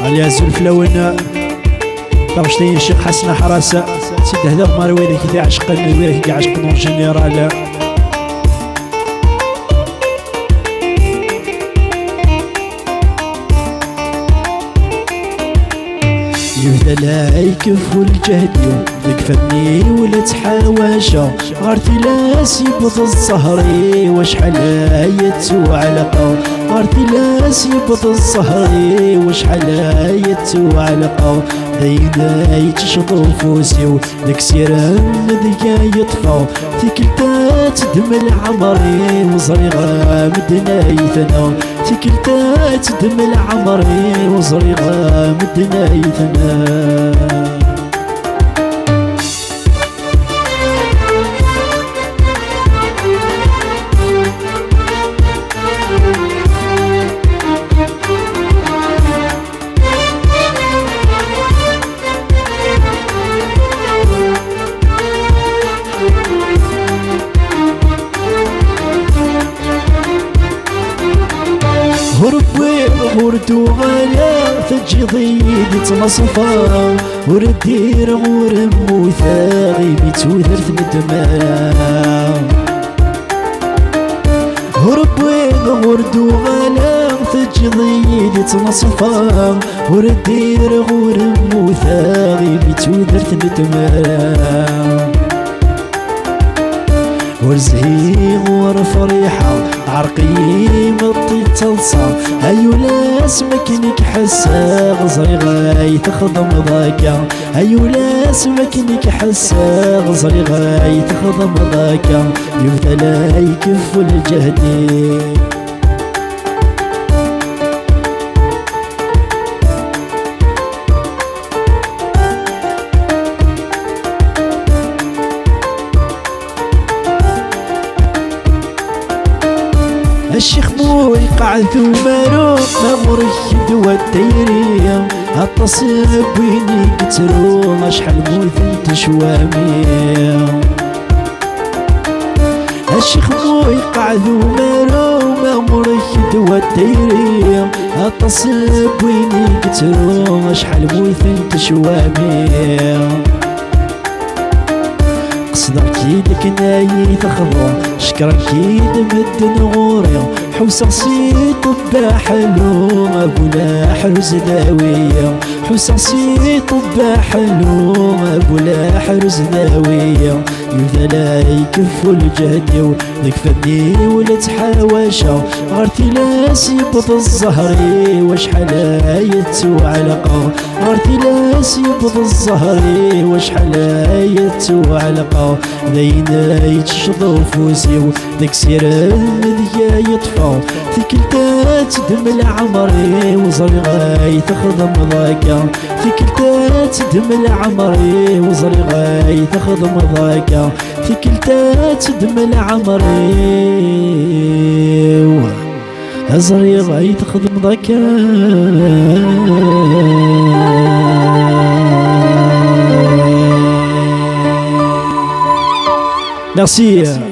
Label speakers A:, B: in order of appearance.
A: علي الزلف لون طرشتي الشيخ حسن حراسة سيد هذا مار ويلك إذا عشق ويلك عشق نور جنرال يبدا لا يكف الجهد ذك فني ولا تحاواشا غارتي لا سيبط الصهري وشحال يتو علقا غارتي لا سيبط الصهري وشحال يتو علقا دايدا يتشطو فوسيو ذك سيران ذيا يطفى تكلتا تدم العمري وصريغا مدنا يثنى تكلتا تدم العمري وصريغا مدنا يثنى هربي غوردو غالا تجي ضيدي تمصفا وردير غور موثاغي بتوثرت ندمان هربي غوردو غالا تجي ضيدي تمصفا وردير غور موثاغي بتوثرت ندمان ورزهي غور فريحة عرقي مطي تلصى ايو لاس مكنك حسا غزري غاي تخدم ضاكا ايو لاس مكنك حسا غزري غاي تخدم ضاكا يبدا لا يكف الجهدي الشيخ موي قاعد ثمارو نمر الشدوى الديرية هالتصيب ويني قتلو شحال موث تشوامي الشيخ موي قاعد ثمارو نمر الشدوى الديرية هالتصيب ويني قتلو شحال موث تشوامي قصدك يدك ناي تخضر شكرا كيد مد نغوري حوسه صيت طبا حلو ابو لاحر زداويه حوسه صيت طبا حلو ابو لاحر زداويه يبدا لا يكف الجهد ذك فني ولا تحاواشا غارتي لا سيبط الزهري وشحال يتو علقا غارتي لا سيبط الزهري وشحال يتو علقا داينا يتشضو فوسيو ذك سيران ذيا يطفى تكلتا تدم العمري وزري غاي تخدم ضاكا تكلتا تدم العمري وزري غاي تخدم ضاكا تكلتا تدم العمري وزري غاي تخدم ضاكا Merci.